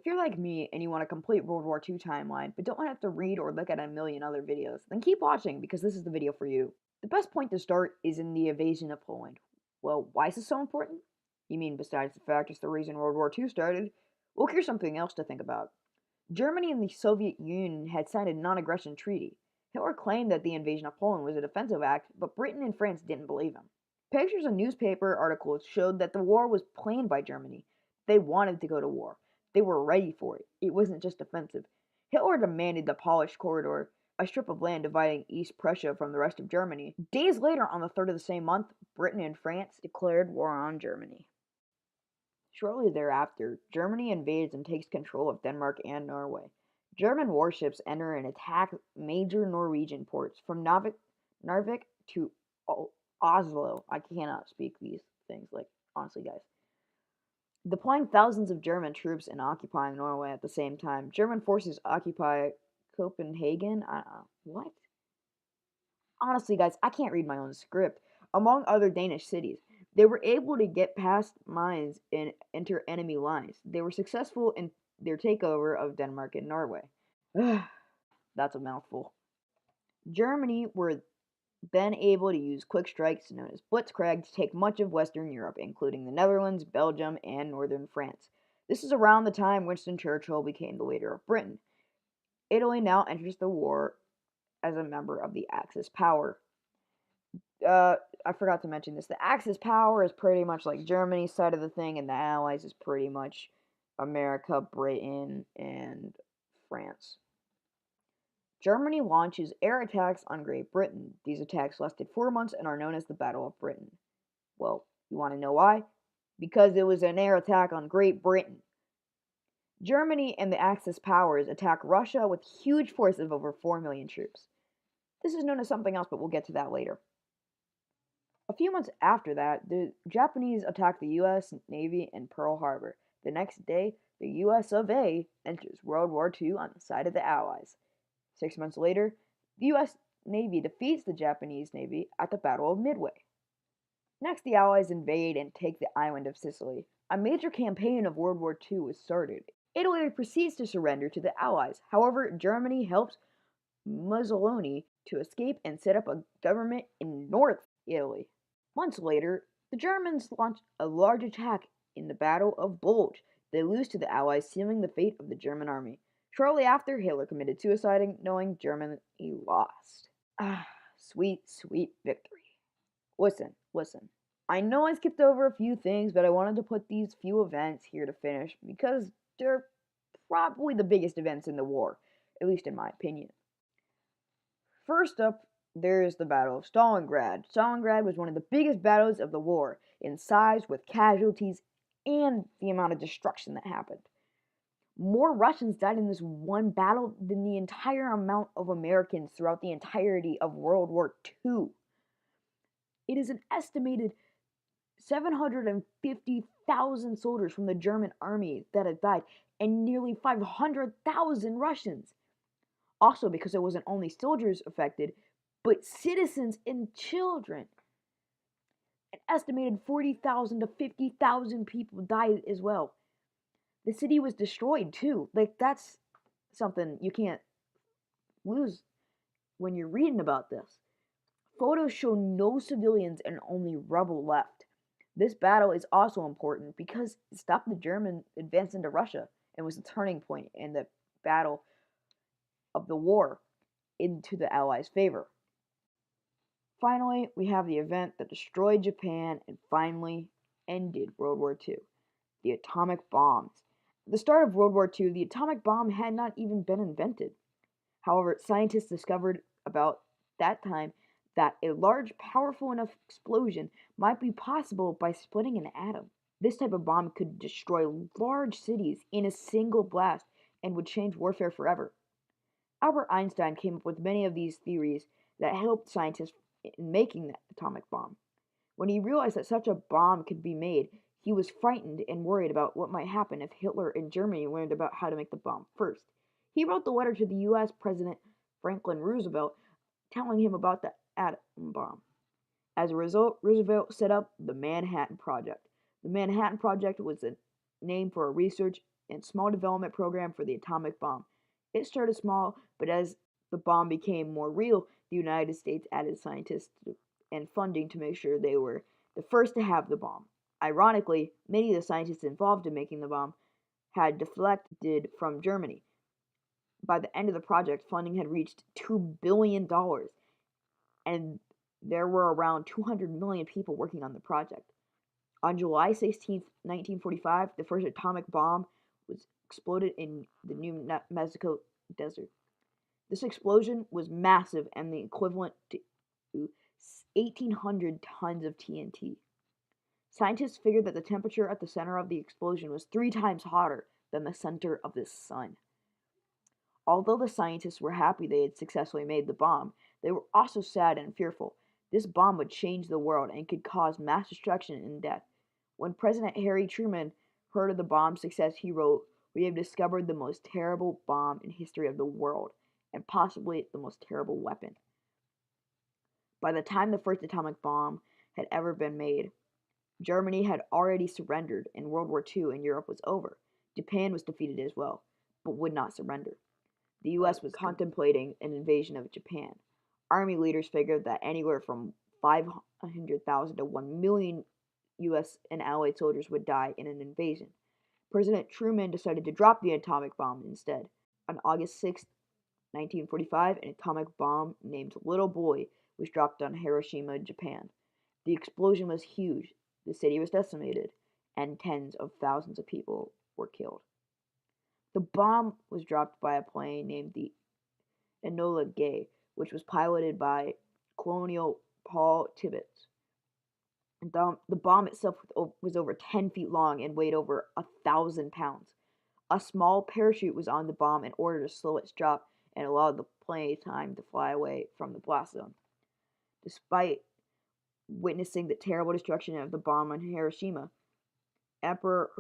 If you're like me and you want a complete World War II timeline, but don't want to have to read or look at a million other videos, then keep watching because this is the video for you. The best point to start is in the invasion of Poland. Well, why is this so important? You mean besides the fact it's the reason World War II started? Well, here's something else to think about. Germany and the Soviet Union had signed a non-aggression treaty. Hitler claimed that the invasion of Poland was a defensive act, but Britain and France didn't believe him. Pictures and newspaper articles showed that the war was planned by Germany. They wanted to go to war. They were ready for it. It wasn't just defensive. Hitler demanded the Polish corridor, a strip of land dividing East Prussia from the rest of Germany. Days later, on the 3rd of the same month, Britain and France declared war on Germany. Shortly thereafter, Germany invades and takes control of Denmark and Norway. German warships enter and attack major Norwegian ports from Narvik to Oslo. I cannot speak these things, like, honestly, guys. Deploying thousands of German troops and occupying Norway at the same time, German forces occupy Copenhagen. What? Honestly, guys, I can't read my own script. Among other Danish cities, they were able to get past mines and enter enemy lines. They were successful in their takeover of Denmark and Norway. That's a mouthful. Germany were then able to use quick strikes known as Blitzkrieg to take much of Western Europe, including the Netherlands, Belgium, and northern France. This is around the time Winston Churchill became the leader of Britain. Italy now enters the war as a member of the Axis power. I forgot to mention this. The Axis power is pretty much like Germany's side of the thing, and the Allies is pretty much America, Britain, and France. Germany launches air attacks on Great Britain. These attacks lasted 4 months and are known as the Battle of Britain. Well, you want to know why? Because it was an air attack on Great Britain. Germany and the Axis powers attack Russia with huge force of over 4 million troops. This is known as something else, but we'll get to that later. A few months after that, the Japanese attacked the U.S. Navy in Pearl Harbor. The next day, the U.S. of A. enters World War II on the side of the Allies. 6 months later, the U.S. Navy defeats the Japanese Navy at the Battle of Midway. Next, the Allies invade and take the island of Sicily. A major campaign of World War II was started. Italy proceeds to surrender to the Allies. However, Germany helps Mussolini to escape and set up a government in North Italy. Months later, the Germans launch a large attack in the Battle of Bulge. They lose to the Allies, sealing the fate of the German army. Shortly after, Hitler committed suicide, knowing Germany lost. Sweet, sweet victory. Listen. I know I skipped over a few things, but I wanted to put these few events here to finish because they're probably the biggest events in the war, at least in my opinion. First up, there's the Battle of Stalingrad. Stalingrad was one of the biggest battles of the war in size, with casualties and the amount of destruction that happened. More Russians died in this one battle than the entire amount of Americans throughout the entirety of World War II. It is an estimated 750,000 soldiers from the German army that had died, and nearly 500,000 Russians. Also, because it wasn't only soldiers affected, but citizens and children. An estimated 40,000 to 50,000 people died as well. The city was destroyed too. Like, that's something you can't lose when you're reading about this. Photos show no civilians and only rubble left. This battle is also important because it stopped the German advance into Russia and was a turning point in the battle of the war into the Allies' favor. Finally, we have the event that destroyed Japan and finally ended World War II, the atomic bombs. At the start of World War II, the atomic bomb had not even been invented. However, scientists discovered about that time that a large, powerful enough explosion might be possible by splitting an atom. This type of bomb could destroy large cities in a single blast and would change warfare forever. Albert Einstein came up with many of these theories that helped scientists in making the atomic bomb. When he realized that such a bomb could be made, he was frightened and worried about what might happen if Hitler and Germany learned about how to make the bomb first. He wrote the letter to the U.S. President Franklin Roosevelt telling him about the atom bomb. As a result, Roosevelt set up the Manhattan Project. The Manhattan Project was a name for a research and small development program for the atomic bomb. It started small, but as the bomb became more real, the United States added scientists and funding to make sure they were the first to have the bomb. Ironically, many of the scientists involved in making the bomb had deflected from Germany. By the end of the project, funding had reached $2 billion, and there were around 200 million people working on the project. On July 16, 1945, the first atomic bomb was exploded in the New Mexico desert. This explosion was massive and the equivalent to 1,800 tons of TNT. Scientists figured that the temperature at the center of the explosion was 3 times hotter than the center of the sun. Although the scientists were happy they had successfully made the bomb, they were also sad and fearful. This bomb would change the world and could cause mass destruction and death. When President Harry Truman heard of the bomb's success, he wrote, "We have discovered the most terrible bomb in history of the world, and possibly the most terrible weapon." By the time the first atomic bomb had ever been made, Germany had already surrendered and World War II in Europe was over. Japan was defeated as well, but would not surrender. The US was contemplating an invasion of Japan. Army leaders figured that anywhere from 500,000 to 1 million US and Allied soldiers would die in an invasion. President Truman decided to drop the atomic bomb instead. On August 6, 1945, an atomic bomb named Little Boy was dropped on Hiroshima, Japan. The explosion was huge, the city was decimated, and tens of thousands of people were killed. The bomb was dropped by a plane named the Enola Gay, which was piloted by Colonel Paul Tibbets. The bomb itself was over 10 feet long and weighed over 1,000 pounds. A small parachute was on the bomb in order to slow its drop and allow the plane time to fly away from the blast zone. Despite witnessing the terrible destruction of the bomb on Hiroshima, Emperor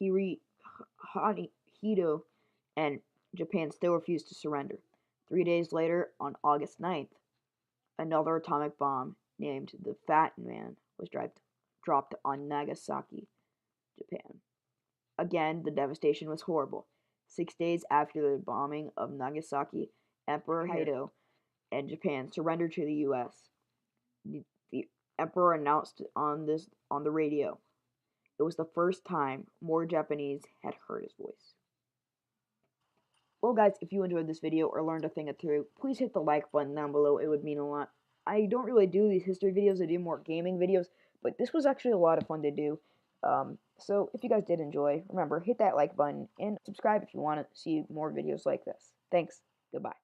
Hirohito and Japan still refused to surrender. 3 days later, on August 9th, another atomic bomb named the Fat Man was dropped on Nagasaki, Japan. Again, the devastation was horrible. 6 days after the bombing of Nagasaki, Emperor Hirohito and Japan surrendered to the U.S. The emperor announced on the radio. It was the first time more Japanese had heard his voice. Well, guys, if you enjoyed this video or learned a thing or two, please hit the like button down below. It would mean a lot. I don't really do these history videos. I do more gaming videos, but this was actually a lot of fun to do. So if you guys did enjoy, remember, hit that like button and subscribe if you want to see more videos like this. Thanks. Goodbye.